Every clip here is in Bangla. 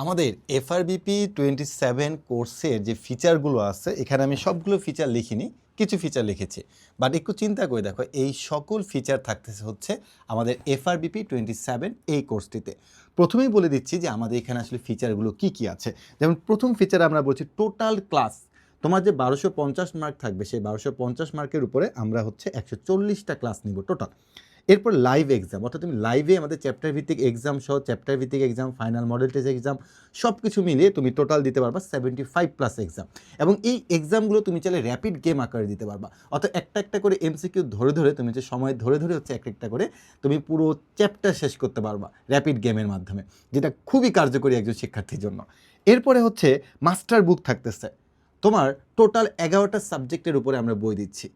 আমাদের এফআরবিপি 27 কোর্সের যে ফিচারগুলো আছে এখানে আমি সবগুলো ফিচার লিখিনি, কিছু ফিচার লিখেছি। বাট একটু চিন্তা করে দেখো, এই সকল ফিচার থাকতেছে হচ্ছে আমাদের এফআরবিপি 27 এই কোর্সটিতে। প্রথমেই বলে দিচ্ছি যে আমাদের এখানে আসলে ফিচারগুলো কি কি আছে। যেমন প্রথম ফিচার আমরা বলছি টোটাল ক্লাস। তোমার যে 1250 মার্ক থাকবে সেই 1250 মার্কের উপরে আমরা হচ্ছে 140টা ক্লাস নিব টোটাল। এরপর লাইভ এক্সাম, অর্থাৎ তুমি লাইভে আমাদের চ্যাপ্টার ভিত্তিক এক্সাম সহ চ্যাপ্টার ভিত্তিক exam, final model test exam সব কিছু মিলিয়ে তুমি টোটাল দিতে পারবা 75+ এক্সাম। এবং এই এক্সামগুলো তুমি চাইলে র্যাপিড গেম আকারে দিতে পারবা, অর্থাৎ একটা একটা করে এমসিকিউ ধরে ধরে তুমি যে সময় ধরে ধরে হচ্ছে একটা একটা করে তুমি পুরো চ্যাপ্টার শেষ করতে পারবা র্যাপিড গেমের মাধ্যমে, যেটা খুবই কার্যকরী একজন শিক্ষার্থীর জন্য। এরপরে হচ্ছে মাস্টার বুক থাকতেছে। তোমার টোটাল 11টা সাবজেক্টের উপরে আমরা বই দিচ্ছি।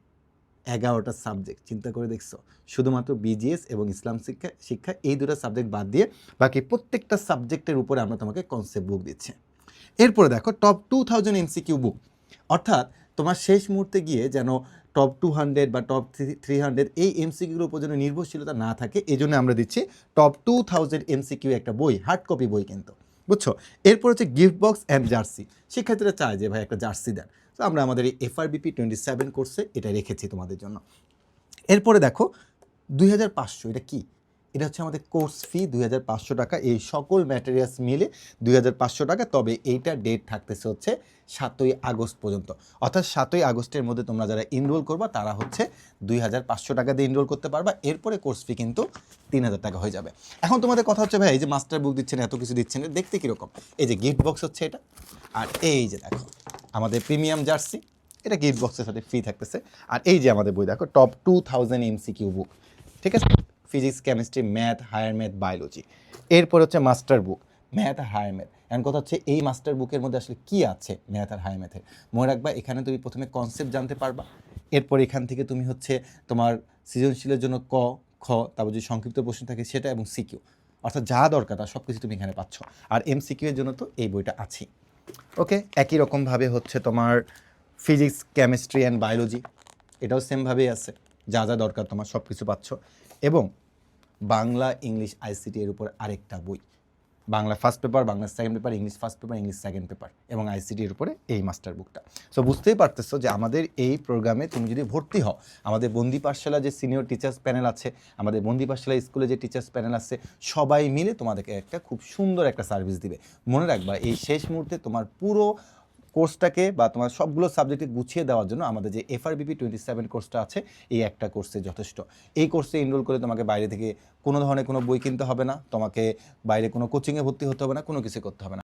11টা সাবজেক্ট, চিন্তা করে দেখছো? শুধুমাত্র বিজিএস এবং ইসলাম শিক্ষা এই দুটো সাবজেক্ট বাদ দিয়ে বাকি প্রত্যেকটা সাবজেক্টের উপরে আমরা তোমাকে কনসেপ্ট বুক দিচ্ছি। এরপরে দেখো টপ 2000 এমসিকিউ বুক, অর্থাৎ তোমার শেষ মুহূর্তে গিয়ে যেন টপ 200 বা টপ 300 এই এমসিকিউর উপর যেন নির্ভরশীলতা না থাকে, এই জন্য আমরা দিচ্ছি টপ 2000 এমসিকিউ একটা বই, হার্ড কপি বই কিন্তু, বুঝছো? এরপর হচ্ছে গিফট বক্স অ্যান্ড জার্সি। শিক্ষার্থীরা চায় যে ভাই একটা জার্সি দেন, তো আমরা আমাদের এই এফআরবিপি 27 কোর্সে এটা রেখেছি তোমাদের জন্য। এরপরে দেখো 2500, এটা কি? এটা হচ্ছে আমাদের কোর্স ফি 2500 টাকা, এই সকল ম্যাটেরিয়ালস মিলে 2500 টাকা। তবে এইটা ডেট থাকতেছে হচ্ছে 7ই আগস্ট পর্যন্ত, অর্থাৎ 7ই আগস্টের মধ্যে তোমরা যারা এনরোল করবা তারা হচ্ছে 2500 টাকা দিয়ে এনরোল করতে পারবা। এরপরে কোর্স ফি কিন্তু 3000 টাকা হয়ে যাবে। এখন তোমাদের কথা হচ্ছে ভাই এই যে মাস্টার বুক দিচ্ছেন, এত কিছু দিচ্ছেন, দেখতে কীরকম? এই যে গিফট বক্স হচ্ছে এটা, আর এই যে দেখো আমাদের প্রিমিয়াম জার্সি, এটা গিফট বক্সের সাথে ফ্রি থাকতেছে। আর এই যে আমাদের বই দেখো টপ 2000 এমসিকিউ বুক, ঠিক আছে? Physics, chemistry, math, higher math, biology. এরপর হচ্ছে মাস্টার বুক, ম্যাথ আর হায়ার ম্যাথ। এখন কথা হচ্ছে এই মাস্টার বুকের মধ্যে আসলে কী আছে ম্যাথ আর হায়ার ম্যাথের? মনে রাখবা এখানে তুমি প্রথমে কনসেপ্ট জানতে পারবা, এরপর এখান থেকে তুমি হচ্ছে তোমার সৃজনশীলের জন্য ক, খ, তারপর যদি সংক্ষিপ্ত প্রশ্ন থাকে সেটা, এবং সিকিউ, অর্থাৎ যা দরকার তার সব কিছু তুমি এখানে পাচ্ছ। আর এমসিকিউ এর জন্য তো এই বইটা আছেই। ওকে, একই রকমভাবে হচ্ছে তোমার ফিজিক্স, কেমিস্ট্রি অ্যান্ড বায়োলজি, এটাও সেমভাবেই আছে, যা যা দরকার তোমার সব কিছু পাচ্ছ। এবং বাংলা, ইংলিশ, আইসিটি এর উপর আরেকটা বই, Bangla first paper, Bangla second paper, English first paper, English second paper, এবং আইসিটি এর উপরে এই মাস্টার বুকটা। সো বুঝতেই পারতেছো যে আমাদের এই প্রোগ্রামে তুমি যদি ভর্তি হও, আমাদের বন্দি পাঠশালা যে সিনিয়র টিচার্স প্যানেল আছে, আমাদের বন্দি পাঠশালা স্কুলে যে টিচার্স প্যানেল আছে, সবাই মিলে তোমাদেরকে একটা খুব সুন্দর একটা সার্ভিস দিবে। মনে রাখবা এই শেষ মুহূর্তে তোমার পুরো কোর্সটাকে বা তোমার সবগুলো সাবজেক্টে গুছিয়ে দেওয়ার জন্য আমাদের যে এফআরবিপি 27 কোর্সটা আছে, এই একটা কোর্সে যথেষ্ট। এই কোর্সে এনরোল করে তোমাকে বাইরে থেকে কোনো ধরনের কোনো বই কিনতে হবে না, তোমাকে বাইরে কোনো কোচিংয়ে ভর্তি হতে হবে না, কোনো কিছু করতে হবে না।